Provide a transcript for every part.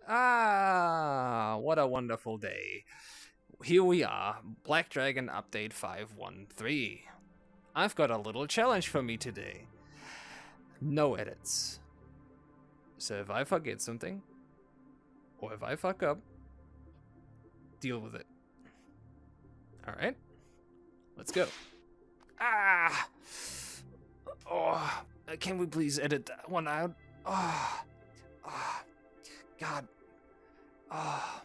Ah, what a wonderful day. Here we are, Black Dragon Update 513. I've got a little challenge for me today. No edits. So if I forget something, or if I fuck up, deal with it. Alright, let's go. Ah! Oh, can we please edit that one out? Ah, oh, God. Ah,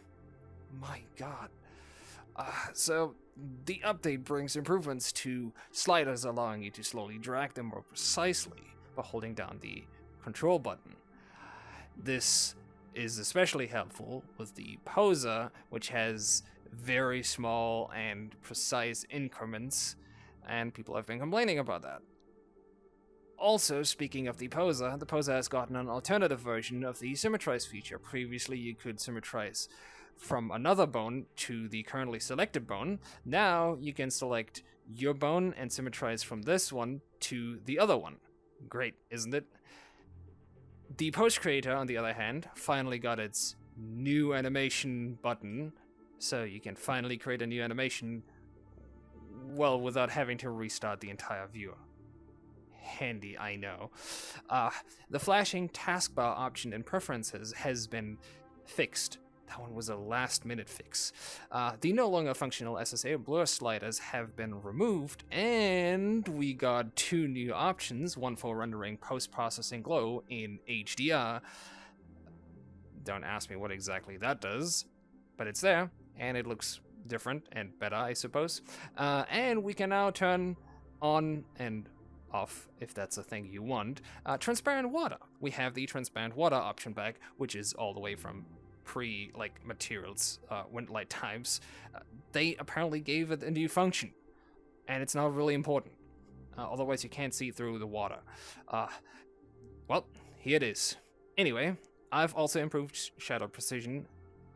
my God. So the update brings improvements to sliders, allowing you to slowly drag them more precisely by holding down the control button. This is especially helpful with the poser, which has very small and precise increments, and people have been complaining about that. Also, speaking of the poser has gotten an alternative version of the symmetrize feature. Previously, you could symmetrize from another bone to the currently selected bone. Now, you can select your bone and symmetrize from this one to the other one. Great, isn't it? The post creator, on the other hand, finally got its new animation button, so you can finally create a new animation, well, without having to restart the entire viewer. Handy, I know. The flashing taskbar option in preferences has been fixed. That one was a last minute fix. The no longer functional SSA blur sliders have been removed, and we got two new options, one for rendering post-processing glow in HDR. Don't ask me what exactly that does, but it's there, and it looks different and better, I suppose. And we can now turn on and off, if that's a thing you want, transparent water. We have the transparent water option back, which is all the way from materials, Windlight times. They apparently gave it a new function, and it's not really important. Otherwise, you can't see through the water. Well, here it is. Anyway, I've also improved shadow precision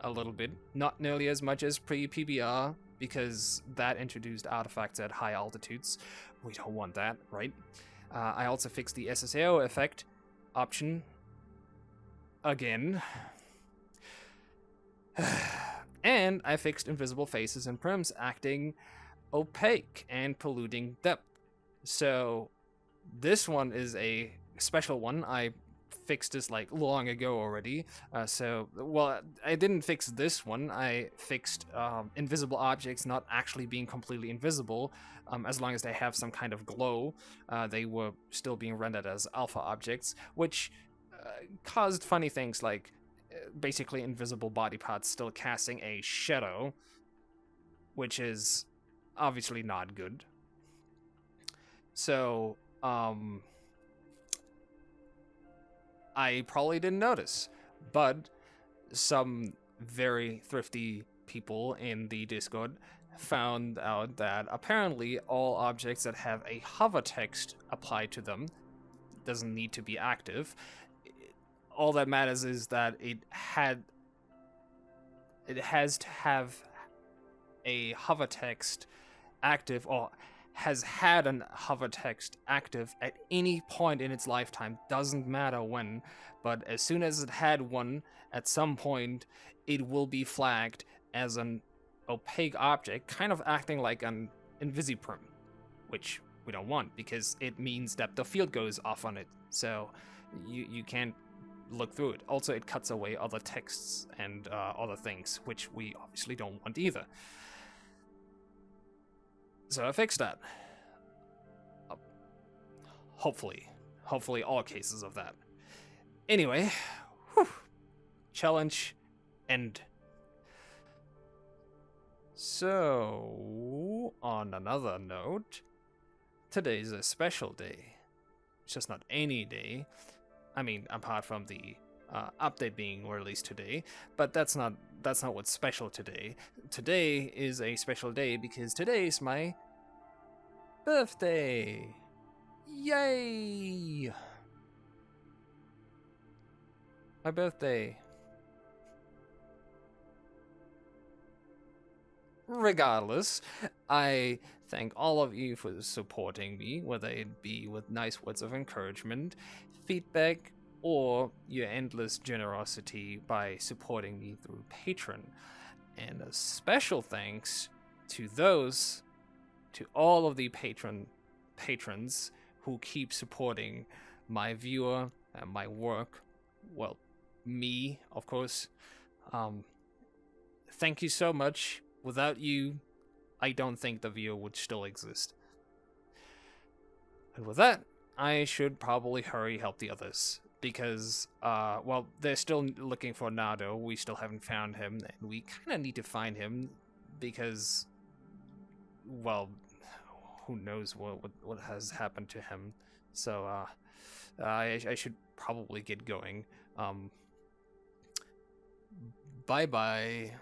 a little bit, not nearly as much as pre-PBR, because that introduced artifacts at high altitudes. We don't want that, right? I also fixed the SSAO effect option again. And I fixed invisible faces and prims acting opaque and polluting depth. So this one is a special one. I fixed this like long ago already. I didn't fix this one. I fixed invisible objects not actually being completely invisible, as long as they have some kind of glow. They were still being rendered as alpha objects, which caused funny things like basically invisible body parts still casting a shadow, which is obviously not good. So, I probably didn't notice, but some very thrifty people in the Discord found out that apparently all objects that have a hover text applied to them, doesn't need to be active. All that matters is that it has to have a hover text active, or has had an hover text active at any point in its lifetime, doesn't matter when, but as soon as it had one at some point, it will be flagged as an opaque object, kind of acting like an invisiprim, which we don't want because it means that the field goes off on it, so you can't look through it. Also, it cuts away other texts and other things, which we obviously don't want either. So I fixed that. Hopefully all cases of that. Anyway, challenge end. So, on another note, today's a special day. It's just not any day. I mean, apart from the update being released today, but that's not what's special today. Today is a special day because today is my birthday. Yay! My birthday. Regardless, I thank all of you for supporting me, whether it be with nice words of encouragement, feedback, or your endless generosity by supporting me through Patreon. And a special thanks to all of the patrons who keep supporting my viewer and my work. Well, me, of course. Thank you so much. Without you, I don't think the viewer would still exist. And with that, I should probably hurry help the others. Because, well, they're still looking for Nado. We still haven't found him, and we kind of need to find him because, well, who knows what has happened to him. So, I should probably get going. Bye-bye.